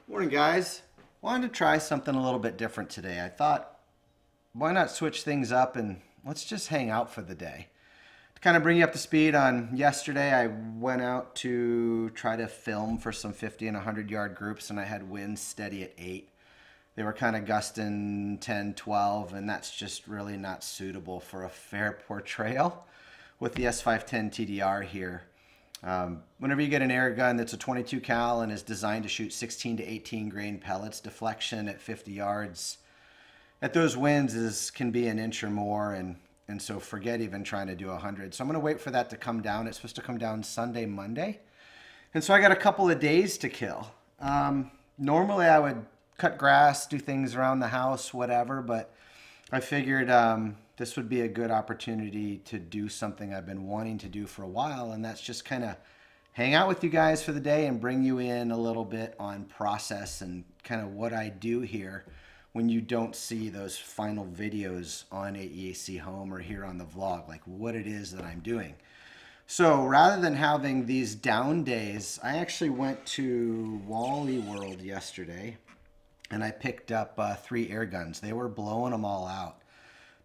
Morning, guys. Wanted to try something a little bit different today. I thought, why not switch things up and let's just hang out for the day. To kind of bring you up to speed on yesterday, I went out to try to film for some 50 and 100 yard groups, and I had winds steady at 8. They were kind of gusting 10, 12, and that's just really not suitable for a fair portrayal with the S510 TDR here. Whenever you get an air gun that's a 22 cal and is designed to shoot 16 to 18 grain pellets, deflection at 50 yards at those winds can be an inch or more, and so forget even trying to do 100. So I'm going to wait for that to come down. It's supposed to come down Sunday, Monday, and so I got a couple of days to kill. Normally I would cut grass, do things around the house, whatever, but I figured this would be a good opportunity to do something I've been wanting to do for a while, and that's just kind of hang out with you guys for the day and bring you in a little bit on process and kind of what I do here when you don't see those final videos on AEAC Home or here on the vlog, like what it is that I'm doing. So rather than having these down days, I actually went to Wally World yesterday and I picked up 3 air guns. They were blowing them all out.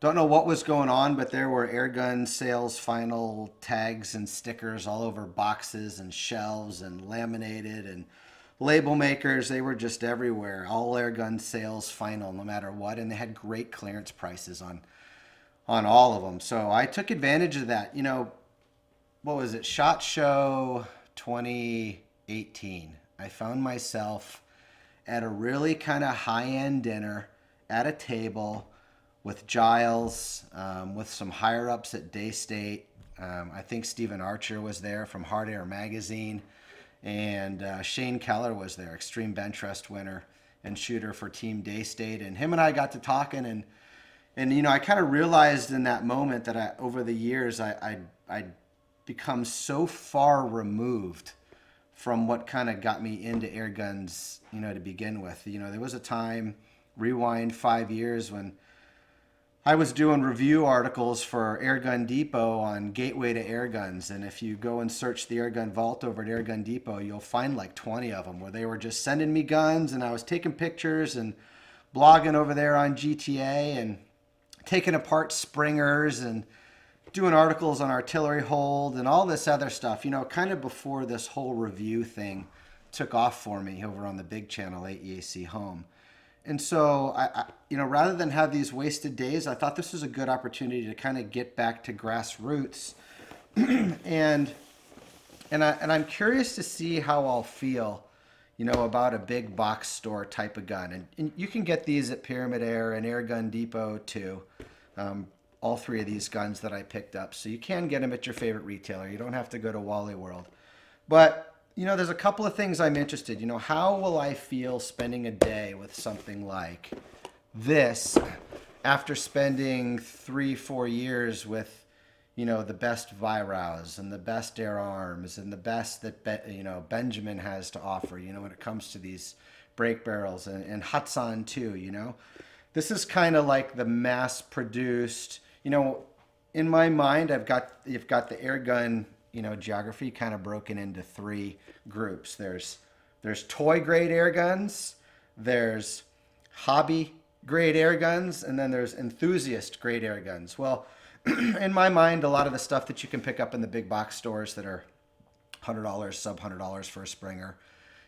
Don't know what was going on, but there were air gun sales final tags and stickers all over boxes and shelves and laminated and label makers. They were just everywhere. All air gun sales final, no matter what, and they had great clearance prices on all of them. So I took advantage of that. You know, what was it? SHOT Show 2018. I found myself at a really kind of high-end dinner at a table with Giles, with some higher-ups at Daystate. I think Stephen Archer was there from Hard Air Magazine, and Shane Keller was there, Extreme Bench Rest winner and shooter for Team Daystate. And him and I got to talking, and you know, I kind of realized in that moment that over the years, I'd become so far removed from what kind of got me into air guns, you know, to begin with. You know, there was a time, rewind 5 years, when I was doing review articles for Airgun Depot on gateway to air guns, and if you go and search the Airgun Vault over at Airgun Depot, you'll find like 20 of them where they were just sending me guns, and I was taking pictures and blogging over there on GTA and taking apart springers and doing articles on artillery hold and all this other stuff, you know, kind of before this whole review thing took off for me over on the big channel, AEAC Home. And so, you know, rather than have these wasted days, I thought this was a good opportunity to kind of get back to grassroots. and I'm curious to see how I'll feel, you know, about a big box store type of gun. And you can get these at Pyramid Air and Airgun Depot too. All 3 of these guns that I picked up. So you can get them at your favorite retailer. You don't have to go to Wally World. But you know, there's a couple of things I'm interested. You know, how will I feel spending a day with something like this after spending 3-4 years with, you know, the best Virows and the best Air Arms and the best that, you know, Benjamin has to offer, you know, when it comes to these break barrels and Hudson too, you know. This is kind of like the mass-produced, you know, in my mind, you've got the air gun, you know, geography kind of broken into 3 groups. There's toy grade air guns, there's hobby grade air guns, and then there's enthusiast grade air guns. Well, in my mind, a lot of the stuff that you can pick up in the big box stores that are $100, sub $100 for a Springer,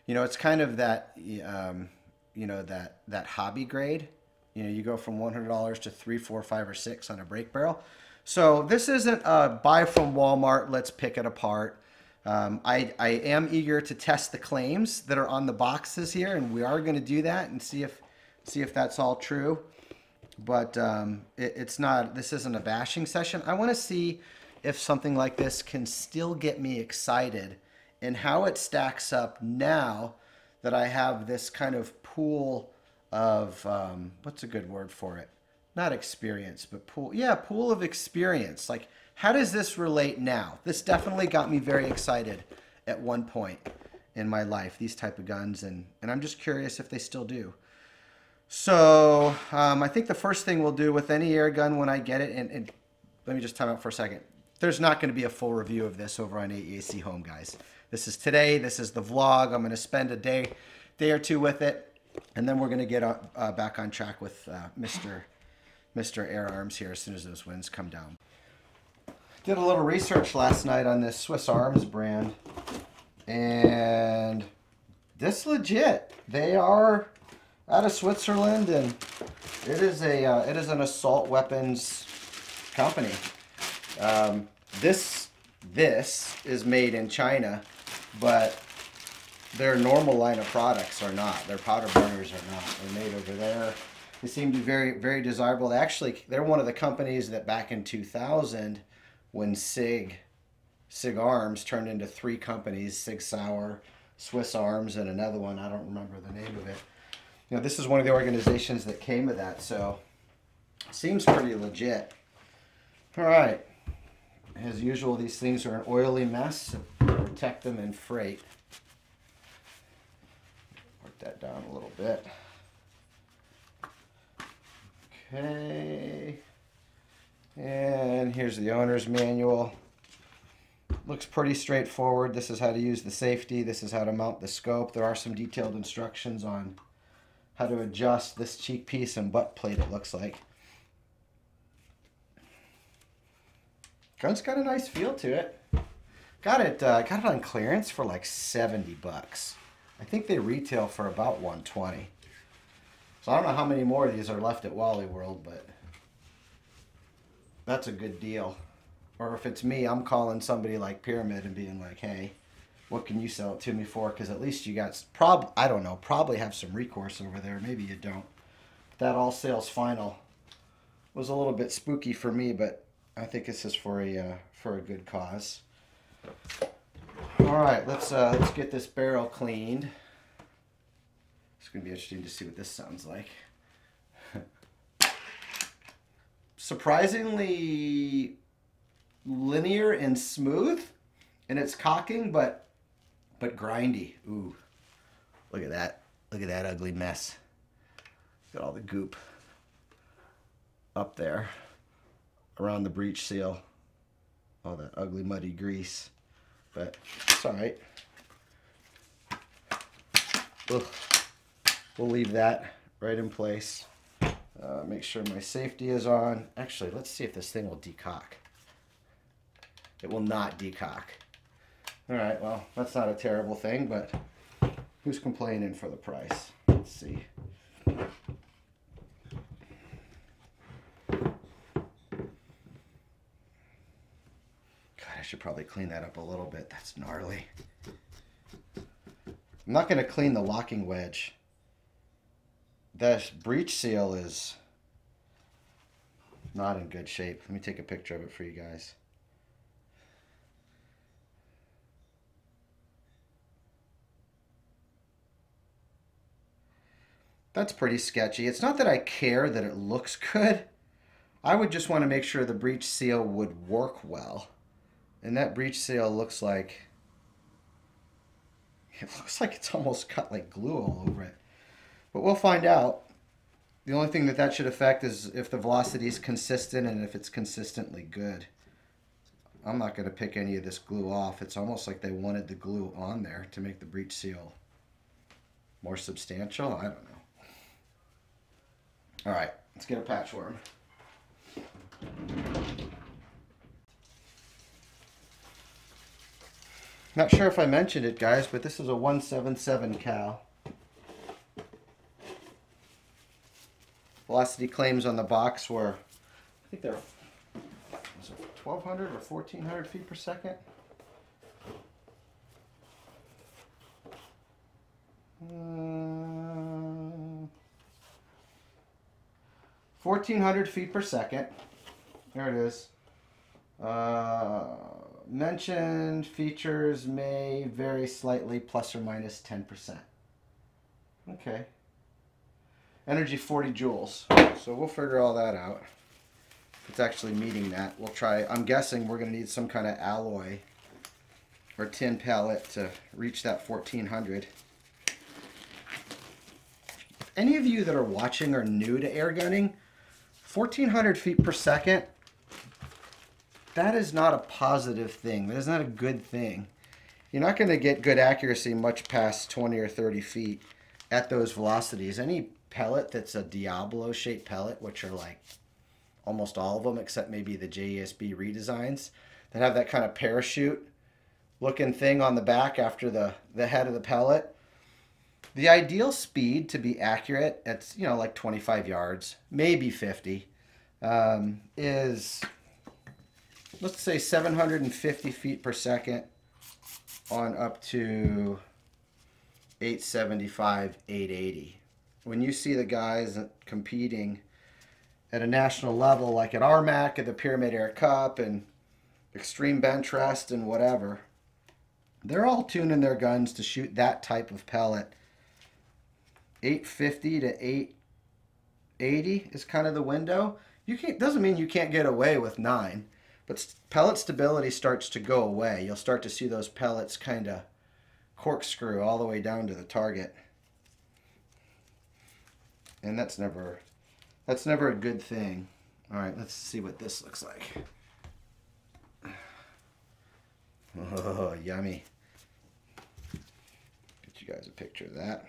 you know, it's kind of that, you know, that hobby grade. You know, you go from $100 to 3, 4, 5, or 6 on a break barrel. So this isn't a buy from Walmart, let's pick it apart. I am eager to test the claims that are on the boxes here, and we are going to do that and see if that's all true. But it's not. This isn't a bashing session. I want to see if something like this can still get me excited and how it stacks up now that I have this kind of pool of what's a good word for it? Not experience, but pool. Yeah, pool of experience. Like, how does this relate now? This definitely got me very excited at one point in my life, these type of guns, and I'm just curious if they still do. So I think the first thing we'll do with any air gun when I get it, and let me just time out for a second. There's not going to be a full review of this over on AEAC Home, guys. This is today. This is the vlog. I'm going to spend a day day or two with it, and then we're going to get back on track with Mr. Air Arms here as soon as those winds come down. Did a little research last night on this Swiss Arms brand, and this legit. They are out of Switzerland, and it is an assault weapons company. This is made in China, but their normal line of products are not. Their powder burners are not. They're made over there. They seem to be very, very desirable. They're one of the companies that back in 2000, when Sig Arms turned into 3 companies, Sig Sauer, Swiss Arms, and another one, I don't remember the name of it. You know, this is one of the organizations that came of that, so seems pretty legit. All right. As usual, these things are an oily mess, so protect them in freight. Work that down a little bit. Okay. And here's the owner's manual. Looks pretty straightforward. This is how to use the safety. This is how to mount the scope. There are some detailed instructions on how to adjust this cheek piece and butt plate, it looks like. Gun's got a nice feel to it. Got it on clearance for like 70 bucks. I think they retail for about 120. So I don't know how many more of these are left at Wally World, but that's a good deal. Or if it's me, I'm calling somebody like Pyramid and being like, hey, what can you sell it to me for? Because at least you got, I don't know, probably have some recourse over there. Maybe you don't. But that all sales final was a little bit spooky for me, but I think this is for a good cause. All right, let's get this barrel cleaned. It's going to be interesting to see what this sounds like. Surprisingly linear and smooth in its cocking, but grindy. Ooh, look at that. Look at that ugly mess. Got all the goop up there around the breech seal. All that ugly muddy grease. But it's all right. We'll leave that right in place. Make sure my safety is on. Actually, let's see if this thing will decock. It will not decock. All right, well, that's not a terrible thing, but who's complaining for the price? Let's see. God, I should probably clean that up a little bit. That's gnarly. I'm not going to clean the locking wedge. The breech seal is not in good shape. Let me take a picture of it for you guys. That's pretty sketchy. It's not that I care that it looks good. I would just want to make sure the breech seal would work well. And that breech seal looks like, it's almost got like glue all over it. But we'll find out. The only thing that should affect is if the velocity is consistent and if it's consistently good. I'm not going to pick any of this glue off. It's almost like they wanted the glue on there to make the breech seal more substantial. I don't know. All right, let's get a patch worm. Not sure if I mentioned it, guys, but this is a 177 cal. Velocity claims on the box were, I think they're, was it 1,200 or 1,400 feet per second? 1,400 feet per second. There it is. Mentioned features may vary slightly, plus or minus 10%. Okay. Energy 40 joules. So we'll figure all that out. If it's actually meeting that, we'll try. I'm guessing we're going to need some kind of alloy or tin pellet to reach that 1,400. Any of you that are watching are new to air gunning, 1,400 feet per second, that is not a positive thing. That is not a good thing. You're not going to get good accuracy much past 20 or 30 feet. at those velocities. Any pellet that's a Diablo shaped pellet, which are like almost all of them except maybe the JESB redesigns, that have that kind of parachute looking thing on the back after the head of the pellet. The ideal speed to be accurate, it's, you know, like 25 yards, maybe 50, is, let's say 750 feet per second on up to 875, 880. When you see the guys competing at a national level, like at ARMAC, at the Pyramid Air Cup, and Extreme Bench Rest, and whatever, they're all tuning their guns to shoot that type of pellet. 850 to 880 is kind of the window. You can't, doesn't mean you can't get away with 9, but pellet stability starts to go away. You'll start to see those pellets kind of corkscrew all the way down to the target. And that's never a good thing. All right, let's see what this looks like. Oh, yummy. Get you guys a picture of that.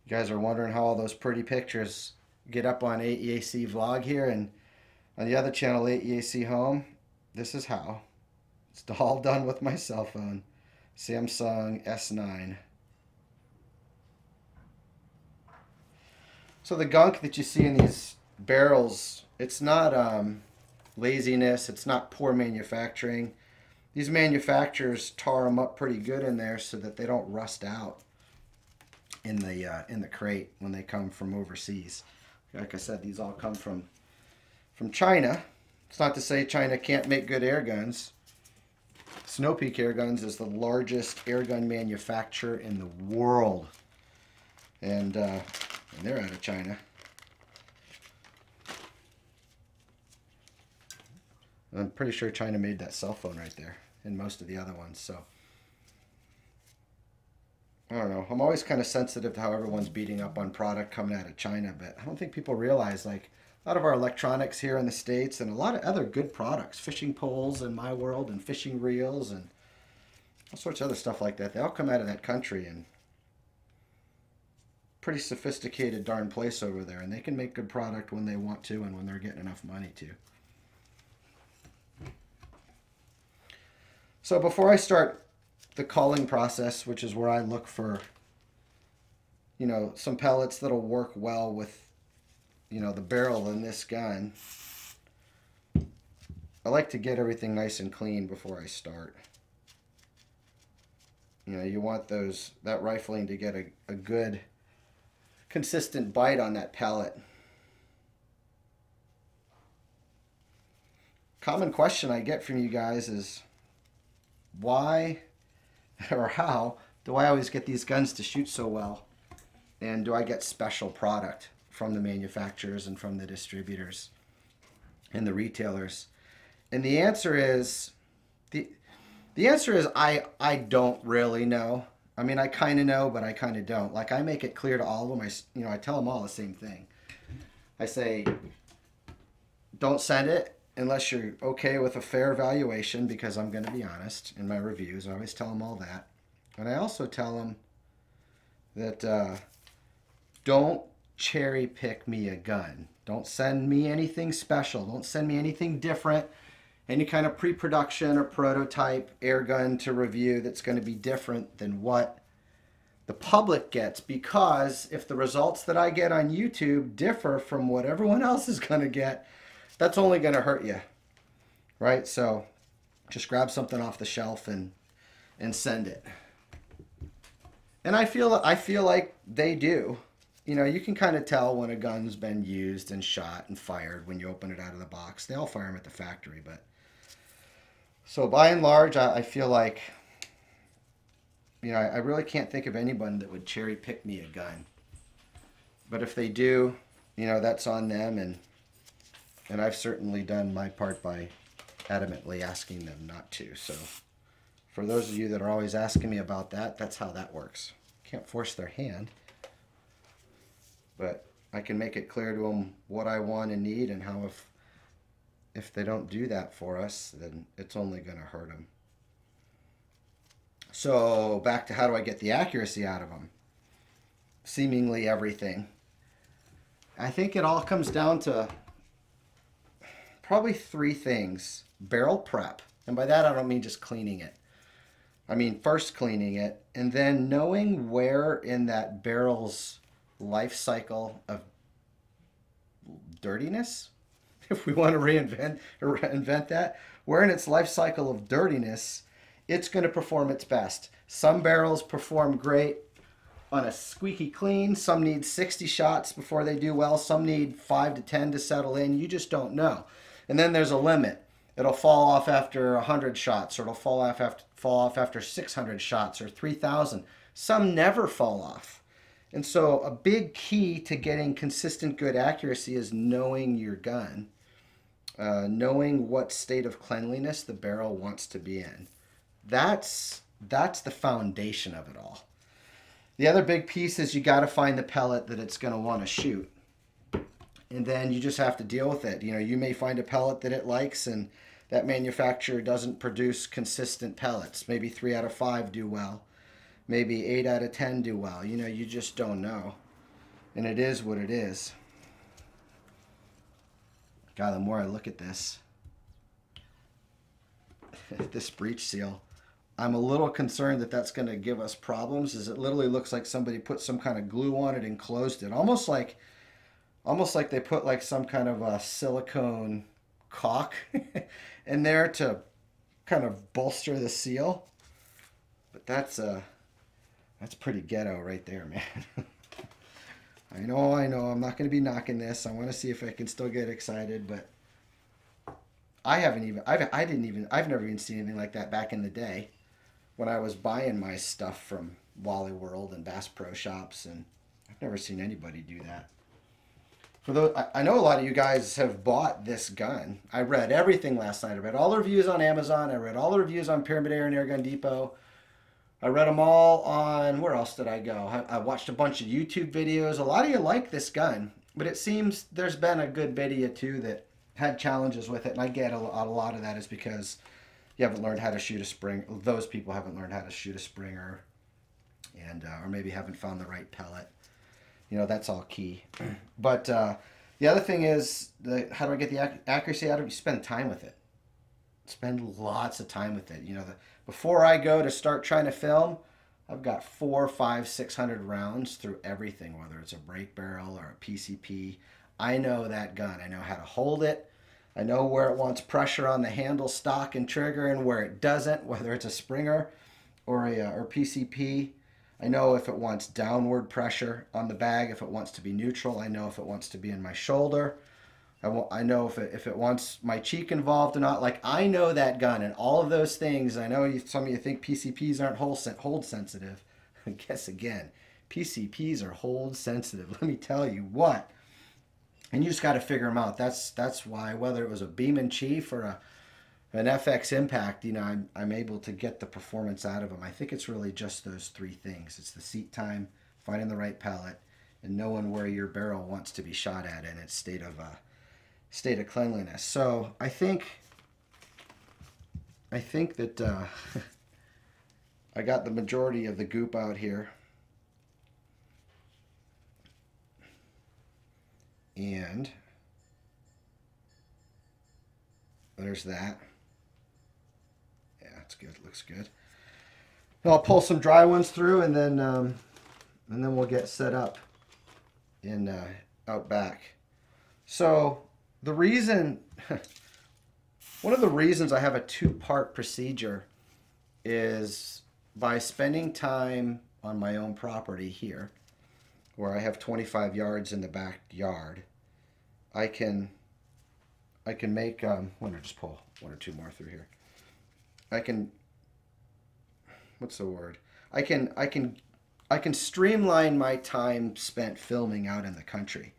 You guys are wondering how all those pretty pictures get up on AEAC vlog here, and on the other channel, AEAC Home. This is how. It's all done with my cell phone. Samsung S9. So the gunk that you see in these barrels, it's not laziness, it's not poor manufacturing. These manufacturers tar them up pretty good in there so that they don't rust out in the crate when they come from overseas. Like I said, these all come from China. It's not to say China can't make good air guns. Snow Peak Air Guns is the largest air gun manufacturer in the world, and they're out of China. I'm pretty sure China made that cell phone right there, and most of the other ones. So I don't know. I'm always kind of sensitive to how everyone's beating up on product coming out of China, but I don't think people realize, like, a lot of our electronics here in the States and a lot of other good products, fishing poles in my world and fishing reels and all sorts of other stuff like that, they all come out of that country, and pretty sophisticated darn place over there, and they can make good product when they want to and when they're getting enough money to. So before I start the culling process, which is where I look for, you know, some pellets that'll work well with, you know, the barrel in this gun, I like to get everything nice and clean before I start. You know, you want that rifling to get a good, consistent bite on that pellet. Common question I get from you guys is, why or how do I always get these guns to shoot so well? And do I get special product from the manufacturers and from the distributors and the retailers? And the answer is, I don't really know. I mean, I kind of know, but I kind of don't. Like, I make it clear to all of them. I tell them all the same thing. I say, don't send it unless you're okay with a fair valuation, because I'm going to be honest in my reviews. I always tell them all that. And I also tell them that don't cherry pick me a gun. Don't send me anything special. Don't send me anything different. Any kind of pre-production or prototype air gun to review that's going to be different than what the public gets, because if the results that I get on YouTube differ from what everyone else is going to get, that's only going to hurt you, right? So just grab something off the shelf and send it. And I feel like they do. You know, you can kind of tell when a gun's been used and shot and fired when you open it out of the box. They all fire them at the factory, but so by and large, I feel like, you know, I really can't think of anyone that would cherry pick me a gun. But if they do, you know, that's on them, and I've certainly done my part by adamantly asking them not to. So for those of you that are always asking me about that, that's how that works. Can't force their hand, but I can make it clear to them what I want and need, and how if they don't do that for us, then it's only going to hurt them. So back to how do I get the accuracy out of them? Seemingly everything. I think it all comes down to probably three things. Barrel prep. And by that, I don't mean just cleaning it. I mean first cleaning it, and then knowing where in that barrel's life cycle of dirtiness, if we want to invent that, where in its life cycle of dirtiness it's going to perform its best. Some barrels perform great on a squeaky clean. Some need 60 shots before they do well. Some need 5 to 10 to settle in. You just don't know. And then there's a limit. It'll fall off after 100 shots, or it'll fall off after 600 shots, or 3,000. Some never fall off. And so a big key to getting consistent good accuracy is knowing your gun, knowing what state of cleanliness the barrel wants to be in. That's the foundation of it all. The other big piece is you got to find the pellet that it's going to want to shoot. And then you just have to deal with it. You know, you may find a pellet that it likes, and that manufacturer doesn't produce consistent pellets. Maybe 3 out of 5 do well. Maybe 8 out of 10 do well. You know, you just don't know. And it is what it is. God, the more I look at this, this breech seal, I'm a little concerned that that's going to give us problems, as it literally looks like somebody put some kind of glue on it and closed it. Almost like they put like some kind of a silicone caulk in there to kind of bolster the seal. But that's pretty ghetto right there, man. I know, I'm not going to be knocking this. I want to see if I can still get excited, but I've never even seen anything like that back in the day when I was buying my stuff from Wally World and Bass Pro Shops, and I've never seen anybody do that. For those, I know a lot of you guys have bought this gun. I read everything last night. I read all the reviews on Amazon. I read all the reviews on Pyramid Air and Airgun Depot. I read them all on, where else did I go? I watched a bunch of YouTube videos. A lot of you like this gun, but it seems there's been a good video too that had challenges with it, and I get a lot of that is because you haven't learned how to shoot a spring. Those people haven't learned how to shoot a Springer, and or maybe haven't found the right pellet. You know, that's all key. But the other thing is, how do I get the accuracy out of it? You spend time with it. Spend lots of time with it. You know, before I go to start trying to film, I've got 400, 500, 600 rounds through everything, whether it's a break barrel or a PCP. I know that gun. I know how to hold it. I know where it wants pressure on the handle, stock, and trigger, and where it doesn't, whether it's a Springer or PCP. I know if it wants downward pressure on the bag, if it wants to be neutral. I know if it wants to be in my shoulder. I know if it wants my cheek involved or not. Like, I know that gun and all of those things. I know some of you think PCPs aren't hold sensitive. Guess again, PCPs are hold sensitive. Let me tell you what. And you just got to figure them out. That's why, whether it was a Beeman Chief or an FX Impact, you know, I'm able to get the performance out of them. I think it's really just those three things. It's the seat time, finding the right pellet, and knowing where your barrel wants to be shot at in its state of cleanliness. So I think that I got the majority of the goop out here. And there's that. Yeah, it's good. Looks good. Now I'll pull some dry ones through, and then we'll get set up in out back. So the reason, one of the reasons I have a two-part procedure is by spending time on my own property here, where I have 25 yards in the backyard. I can make, I'm going to just pull one or two more through here. I can, what's the word? I can streamline my time spent filming out in the country.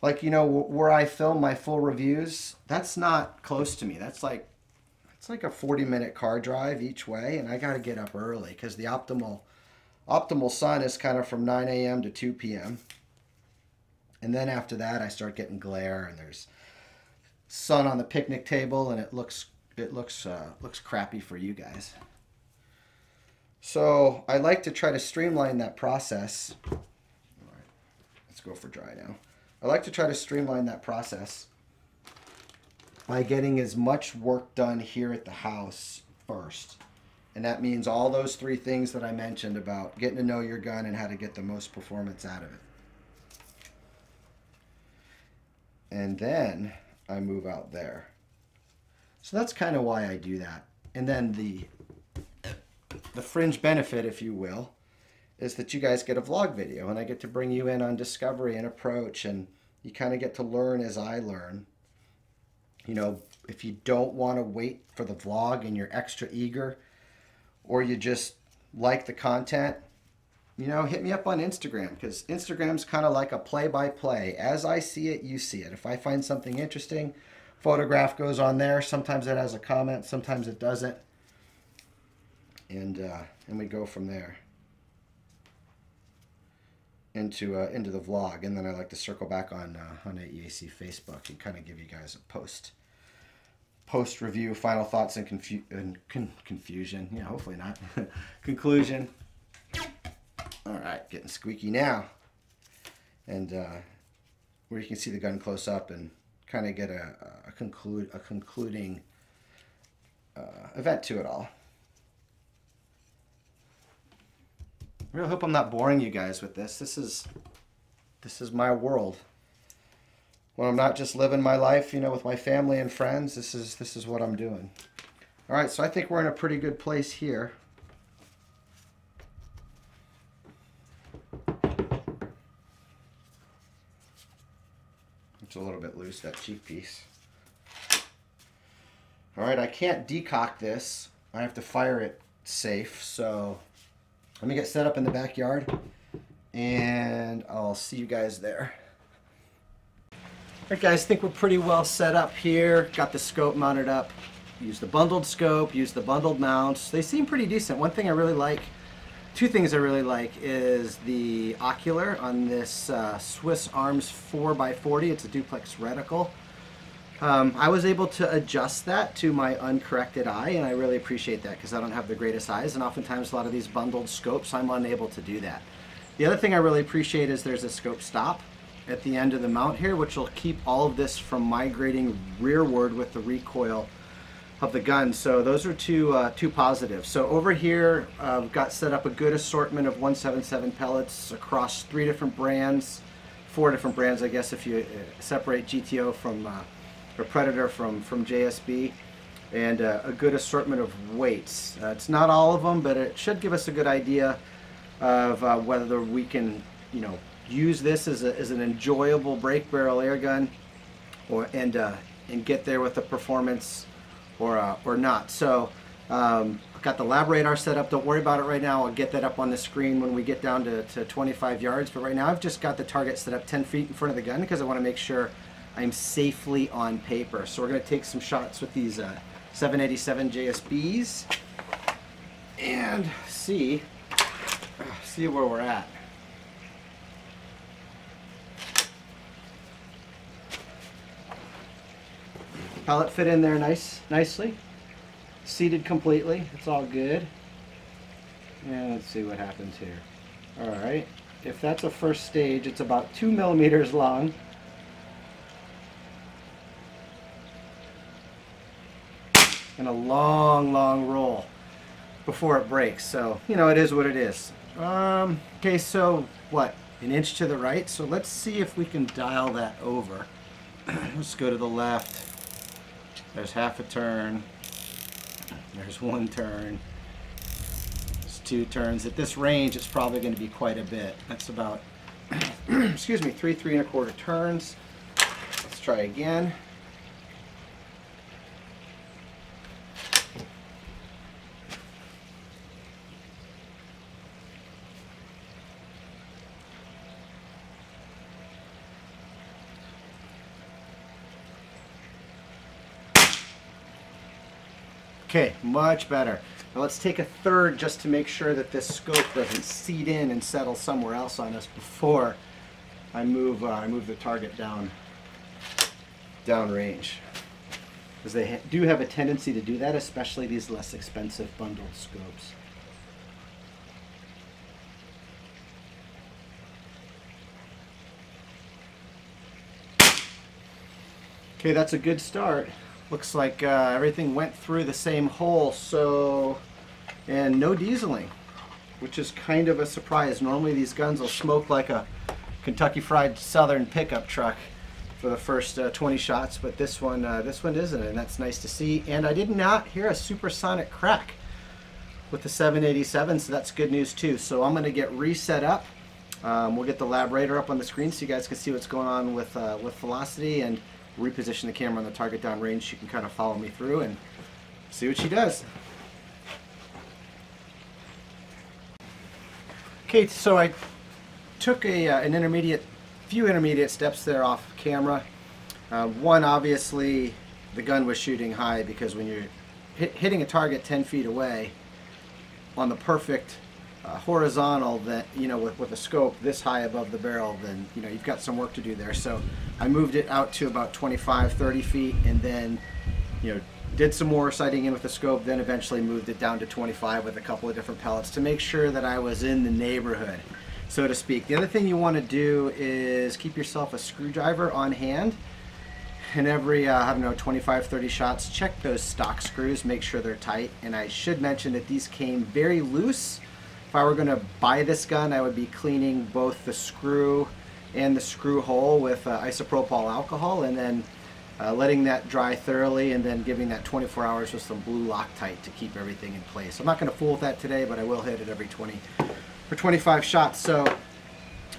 Like, you know, where I film my full reviews, that's not close to me. It's like a 40-minute car drive each way, and I got to get up early because the optimal sun is kind of from 9 a.m. to 2 p.m. And then after that, I start getting glare, and there's sun on the picnic table and it looks crappy for you guys. So I like to try to streamline that process. All right, let's go for dry now. I like to try to streamline that process by getting as much work done here at the house first. And that means all those three things that I mentioned about getting to know your gun and how to get the most performance out of it. And then I move out there. So that's kind of why I do that. And then the fringe benefit, if you will, is that you guys get a vlog video and I get to bring you in on discovery and approach, and you kind of get to learn as I learn. You know, if you don't want to wait for the vlog and you're extra eager, or you just like the content, you know, hit me up on Instagram, because Instagram's kind of like a play-by-play. As I see it, you see it. If I find something interesting, photograph goes on there. Sometimes it has a comment, sometimes it doesn't. And we go from there into the vlog, and then I like to circle back on AEAC Facebook and kind of give you guys a post review, final thoughts, and confusion. Yeah, hopefully not. Conclusion. All right, getting squeaky now, and where you can see the gun close up and kind of get a concluding event to it all. I really hope I'm not boring you guys with this. This is my world. When I'm not just living my life, you know, with my family and friends, this is what I'm doing. All right, so I think we're in a pretty good place here. It's a little bit loose, that cheek piece. All right, I can't decock this. I have to fire it safe, so let me get set up in the backyard, and I'll see you guys there. All right, guys, I think we're pretty well set up here. Got the scope mounted up. Use the bundled scope, use the bundled mounts. They seem pretty decent. One thing I really like, two things I really like, is the ocular on this Swiss Arms 4x40. It's a duplex reticle. I was able to adjust that to my uncorrected eye, and I really appreciate that because I don't have the greatest eyes, and oftentimes a lot of these bundled scopes, I'm unable to do that. The other thing I really appreciate is there's a scope stop at the end of the mount here, which will keep all of this from migrating rearward with the recoil of the gun. So those are two positives. So over here, I've got set up a good assortment of 177 pellets across 3 different brands, 4 different brands, I guess, if you separate GTO from or Predator from JSB, and a good assortment of weights. It's not all of them, but it should give us a good idea of whether we can, you know, use this as an enjoyable break barrel air gun, and get there with the performance, or not. So I've got the lab radar set up. Don't worry about it right now. I'll get that up on the screen when we get down to 25 yards. But right now I've just got the target set up 10 feet in front of the gun because I want to make sure I'm safely on paper. So we're going to take some shots with these 787 JSBs and see where we're at. Pellet fit in there nicely. Seated completely. It's all good. And let's see what happens here. All right. If that's a first stage, it's about 2 millimeters long. And a long roll before it breaks. So, you know, it is what it is. Okay, so what? An inch to the right. So let's see if we can dial that over. Let's go to the left. There's half a turn. There's 1 turn. There's 2 turns. At this range, it's probably going to be quite a bit. That's about, excuse me, 3 3¼ turns. Let's try again. Okay, much better. Now let's take a third just to make sure that this scope doesn't seat in and settle somewhere else on us before I move the target down range. because they do have a tendency to do that, especially these less expensive bundled scopes. Okay, that's a good start. Looks like everything went through the same hole, so, and no dieseling, which is kind of a surprise. Normally these guns will smoke like a Kentucky Fried Southern pickup truck for the first 20 shots, but this one isn't, and that's nice to see. And I did not hear a supersonic crack with the 787, so that's good news too. So I'm going to get reset up. We'll get the labradar up on the screen so you guys can see what's going on with velocity, and reposition the camera on the target downrange so you can kind of follow me through and see what she does. Okay, so I took an few intermediate steps there off camera. One, obviously, the gun was shooting high, because when you're hitting a target 10 feet away on the perfect horizontal, that, you know, with a scope this high above the barrel, then, you know, you've got some work to do there. So I moved it out to about 25-30 feet, and then, you know, did some more sighting in with the scope, then eventually moved it down to 25 with a couple of different pellets to make sure that I was in the neighborhood, so to speak. The other thing you want to do is keep yourself a screwdriver on hand, and every I don't know, 25-30 shots, check those stock screws, make sure they're tight. And I should mention that these came very loose. If I were going to buy this gun, I would be cleaning both the screw and the screw hole with isopropyl alcohol, and then letting that dry thoroughly, and then giving that 24 hours with some blue Loctite to keep everything in place. I'm not going to fool with that today, but I will hit it every 20 or 25 shots. So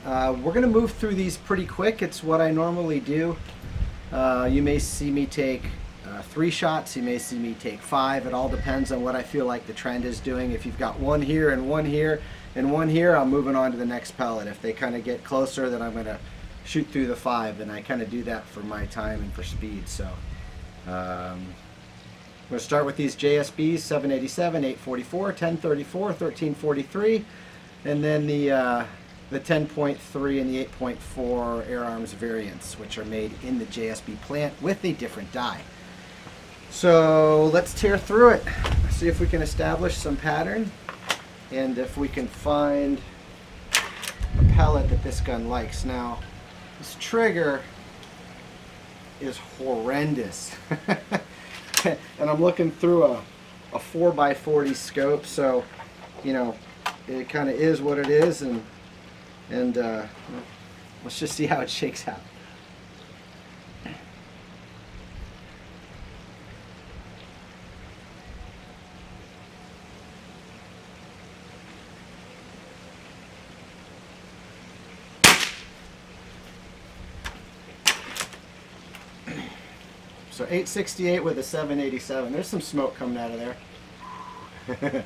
we're going to move through these pretty quick. It's what I normally do. You may see me take 3 shots, you may see me take 5. It all depends on what I feel like the trend is doing. If you've got one here and one here and one here, I'm moving on to the next pellet. If they kind of get closer, then I'm going to shoot through the 5, and I kind of do that for my time and for speed. So I'm going to start with these JSBs, 787, 844, 1034, 1343, and then the 10.3 and the 8.4 Air Arms variants, which are made in the JSB plant with a different die. So let's tear through it, see if we can establish some pattern, and if we can find a pellet that this gun likes. Now, this trigger is horrendous. And I'm looking through a 4x40 scope, so, you know, it kind of is what it is, and let's just see how it shakes out. So 868 with a 787. There's some smoke coming out of there.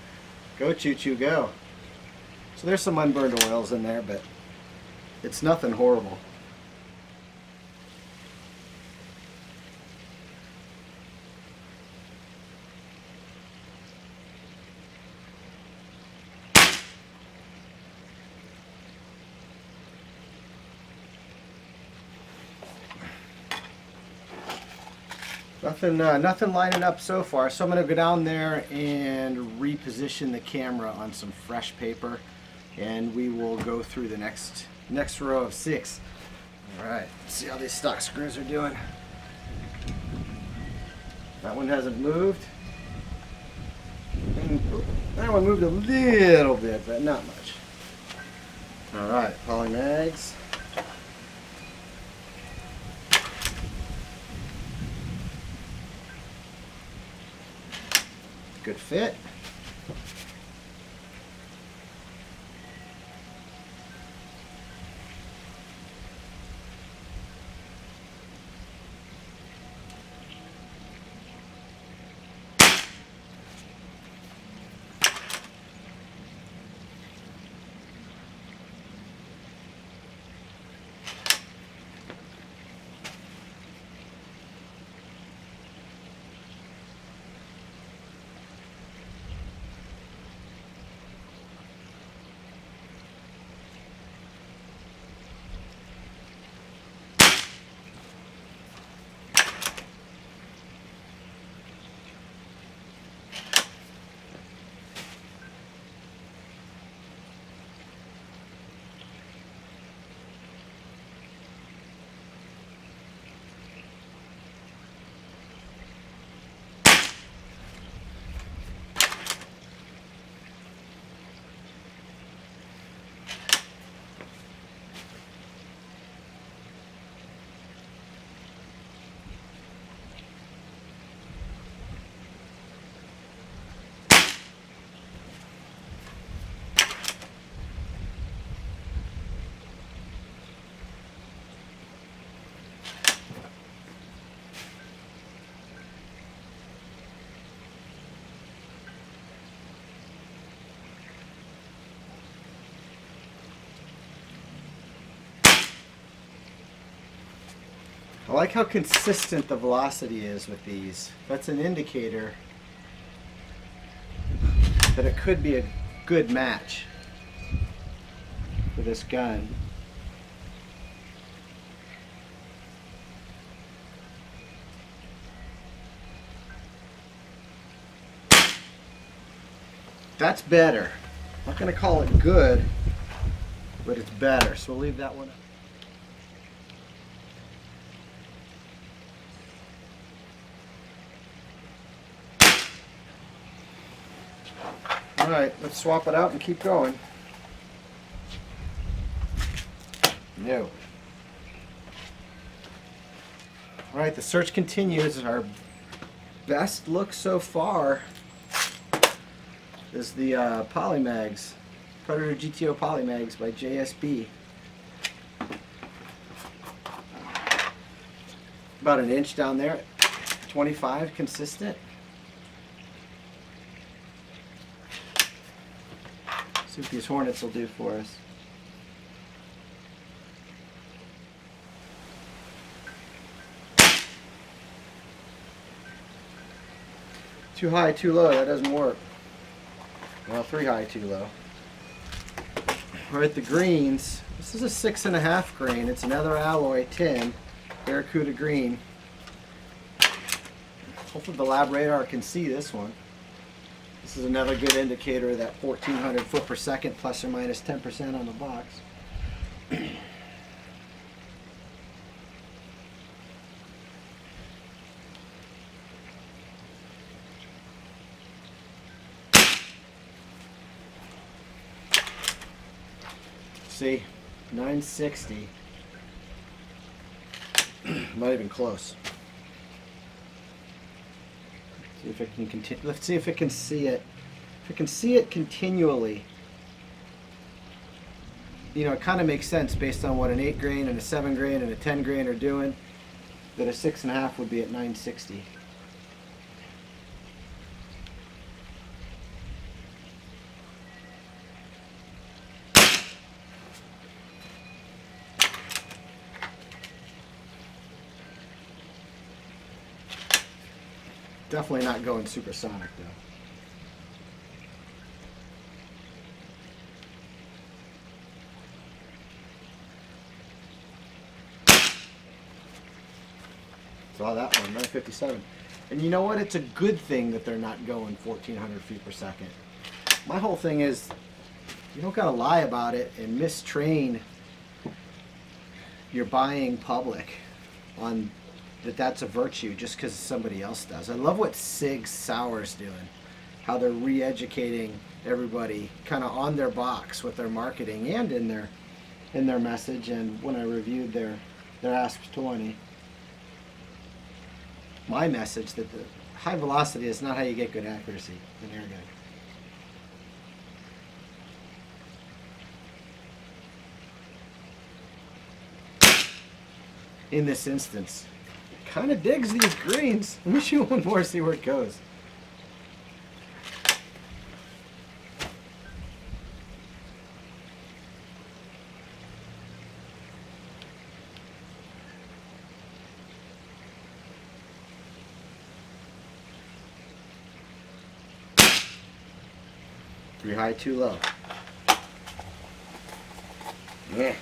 Go choo choo go. So there's some unburned oils in there, but it's nothing horrible. Nothing lining up so far, so I'm going to go down there and reposition the camera on some fresh paper, and we will go through the next row of 6. Alright, let's see how these stock screws are doing. That one hasn't moved. And that one moved a little bit, but not much. Alright, poly mags. Good fit. I like how consistent the velocity is with these. That's an indicator that it could be a good match for this gun. That's better. I'm not going to call it good, but it's better. So we'll leave that one up. All right, let's swap it out and keep going. No. All right, the search continues. Our best look so far is the Polymags, Predator GTO Polymags by JSB. About an inch down there, 25 consistent. See what these Hornets will do for us. Too high, too low, that doesn't work. Well, 3 high, 2 low. All right, the greens. This is a 6.5 grain. It's another alloy tin, Barracuda green. Hopefully the lab radar can see this one. This is another good indicator of that 1,400 foot per second, plus or minus 10% on the box. See, 960. Not even close. See if it can continue. Let's see if it can see it. If it can see it continually, you know, it kind of makes sense based on what an 8 grain and a 7 grain and a 10 grain are doing, that a 6.5 would be at 960. Definitely not going supersonic though. Saw that one, 957. And you know what? It's a good thing that they're not going 1,400 feet per second. My whole thing is, you don't gotta lie about it and mistrain your buying public on that's a virtue just because somebody else does. I love what Sig Sauer's doing, how they're re-educating everybody kind of on their box with their marketing and in their message. And when I reviewed their ASP 20, my message that the high velocity is not how you get good accuracy in air gun. In this instance, kind of digs these greens. Let me shoot one more, see where it goes. Three high, 2 low. Yeah.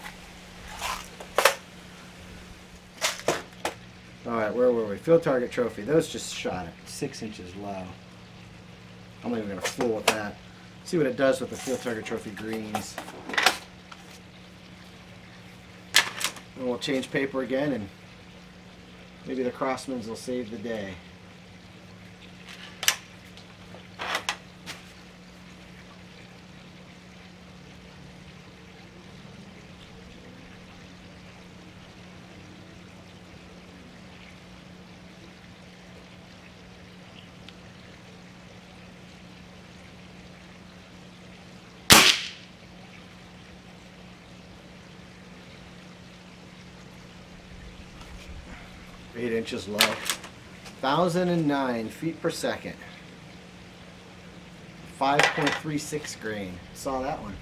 Alright, where were we? Field target trophy. Those just shot at 6 inches low. I'm not even going to fool with that. See what it does with the field target trophy greens. And we'll change paper again and maybe the Crossmans will save the day. Eight inches low. 1,009 feet per second. 5.36 grain. Saw that one.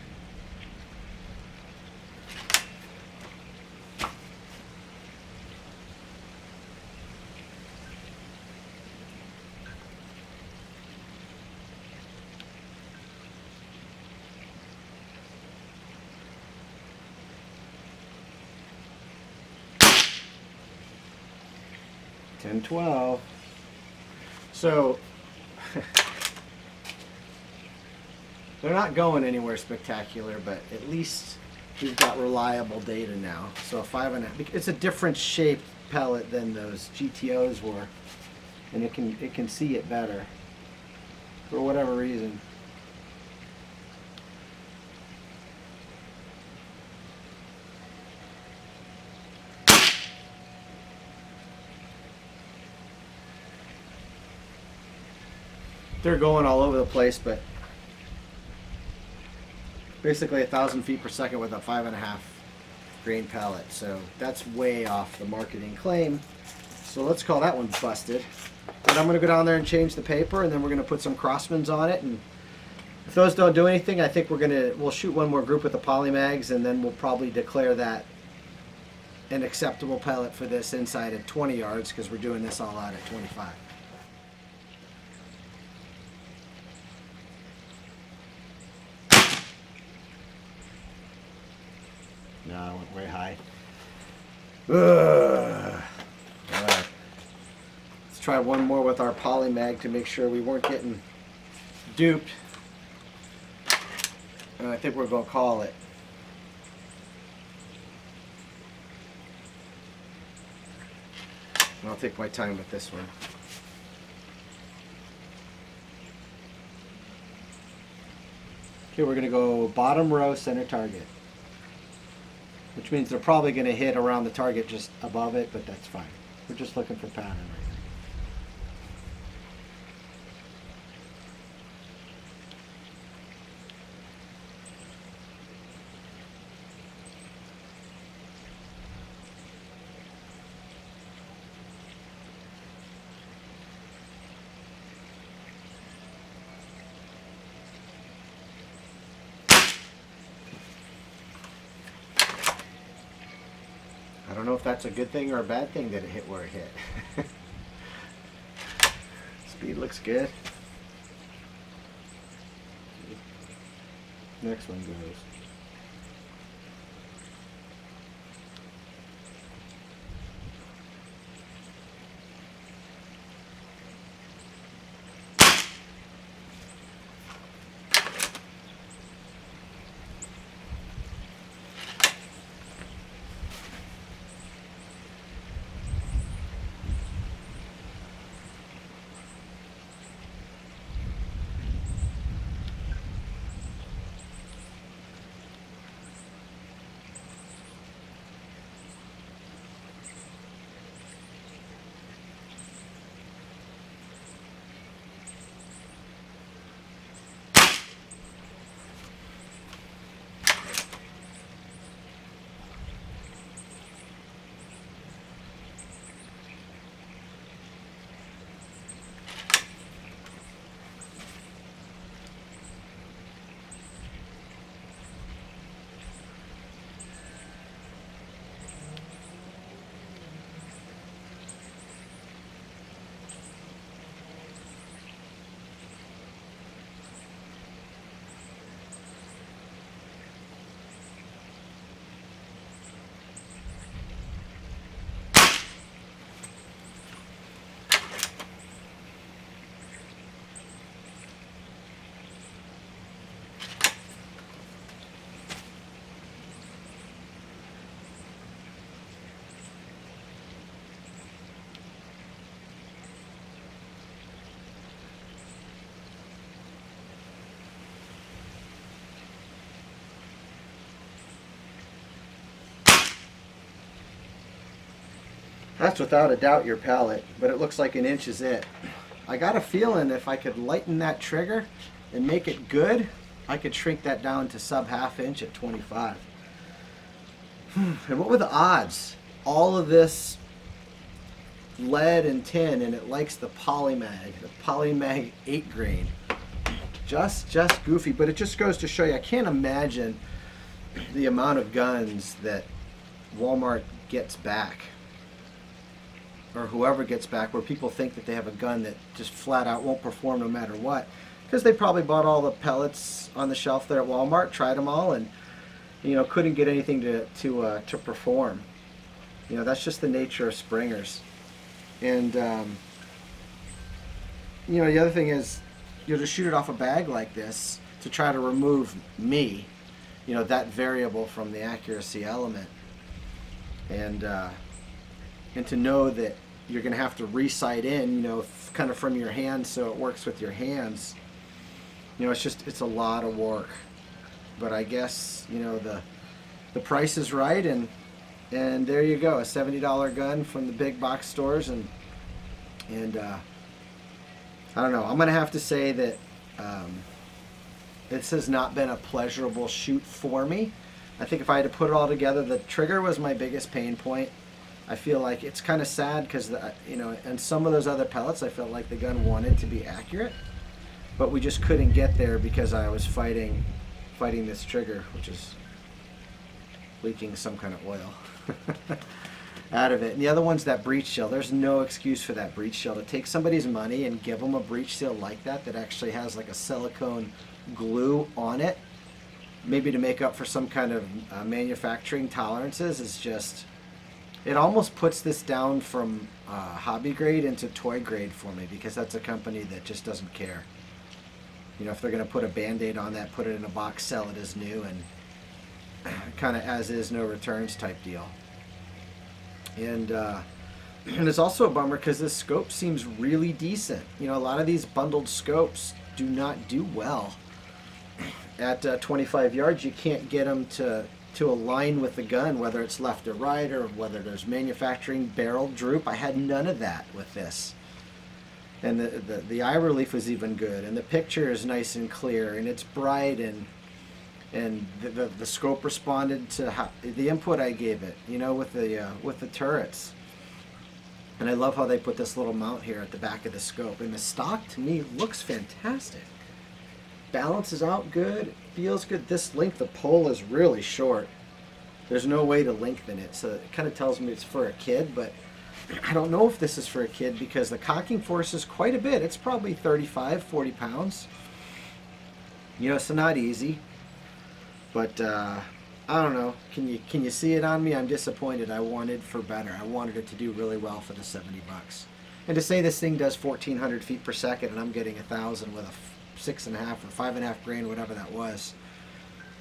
10-12. So they're not going anywhere spectacular, but at least we've got reliable data now. So a 5.5. It's a different shaped pellet than those GTOs were, and it can see it better for whatever reason. They're going all over the place, but basically 1,000 feet per second with a 5.5 grain pellet. So that's way off the marketing claim. So let's call that one busted. But I'm going to go down there and change the paper, and then we're going to put some Crossmans on it. And if those don't do anything, I think we'll shoot one more group with the polymags, and then we'll probably declare that an acceptable pellet for this inside at 20 yards, because we're doing this all out at 25. No, I went way high. Ugh. All right. Let's try one more with our polymag to make sure we weren't getting duped. And I think we're going to call it. I'll take my time with this one. Okay, we're going to go bottom row, center target. Which means they're probably going to hit around the target just above it, but that's fine. We're just looking for pattern right now. I don't know if that's a good thing or a bad thing that it hit where it hit. Speed looks good. Next one goes. That's without a doubt your pellet, but it looks like an inch is it. I got a feeling if I could lighten that trigger and make it good, I could shrink that down to sub ½ inch at 25. And what were the odds? All of this lead and tin, and it likes the Polymag 8 grain. Just goofy, but it just goes to show you, I can't imagine the amount of guns that Walmart gets back, or whoever gets back, where people think that they have a gun that just flat out won't perform no matter what, because they probably bought all the pellets on the shelf there at Walmart, tried them all, and couldn't get anything to perform. That's just the nature of springers. And you know, the other thing is, you'll just shoot it off a bag like this to try to remove me, you know, that variable from the accuracy element, and to know that you're going to have to re-sight in, you know, kind of from your hands so it works with your hands. You know, it's a lot of work. But I guess, you know, the price is right, and there you go, a $70 gun from the big box stores, and I don't know. I'm going to have to say that this has not been a pleasurable shoot for me. I think if I had to put it all together, the trigger was my biggest pain point. I feel like it's kind of sad because, you know, and some of those other pellets, I felt like the gun wanted to be accurate, but we just couldn't get there because I was fighting this trigger, which is leaking some kind of oil out of it. And the other one's that breech seal. There's no excuse for that breech seal. To take somebody's money and give them a breech seal like that actually has like a silicone glue on it, maybe to make up for some kind of manufacturing tolerances, is just, it almost puts this down from hobby grade into toy grade for me, because that's a company that just doesn't care. You know, if they're going to put a Band-Aid on that, put it in a box, sell it as new, and kind of as is, no returns type deal. And it's also a bummer because this scope seems really decent. You know, a lot of these bundled scopes do not do well at 25 yards. You can't get them to align with the gun, whether it's left or right, or whether there's manufacturing barrel droop. I had none of that with this. And the eye relief was even good, and the picture is nice and clear, and it's bright, and the scope responded to the input I gave it, you know, with the turrets. And I love how they put this little mount here at the back of the scope, and the stock to me looks fantastic. Balances out good, feels good. This length of pole is really short. There's no way to lengthen it, so it kind of tells me it's for a kid, but I don't know if this is for a kid because the cocking force is quite a bit. It's probably 35, 40 pounds. You know, so not easy. But I don't know. Can you see it on me? I'm disappointed. I wanted for better. I wanted it to do really well for the 70 bucks. And to say this thing does 1,400 feet per second and I'm getting 1,000 with a 6.5 or 5.5 grain, whatever that was,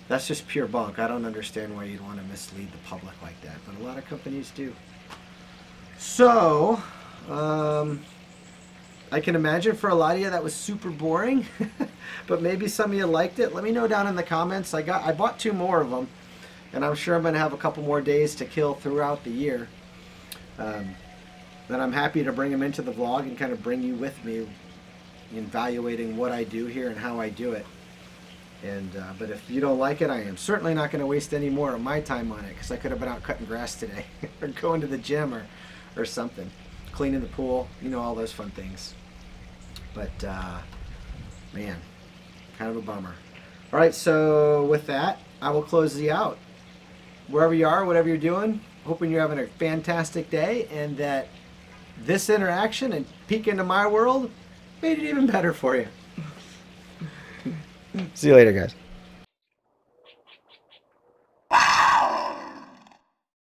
that's just pure bunk. I don't understand why you'd want to mislead the public like that, but a lot of companies do. So, I can imagine for a lot of you that was super boring, but maybe some of you liked it. Let me know down in the comments. I bought 2 more of them, and I'm sure I'm going to have a couple more days to kill throughout the year. Then I'm happy to bring them into the vlog and kind of bring you with me in evaluating what I do here and how I do it. And but if you don't like it, I am certainly not going to waste any more of my time on it, because I could have been out cutting grass today or going to the gym or something, cleaning the pool, you know, all those fun things. But man, kind of a bummer. All right, so with that, I will close the out. Wherever you are, whatever you're doing, hoping you're having a fantastic day, and that this interaction and peek into my world made it even better for you. See you later, guys.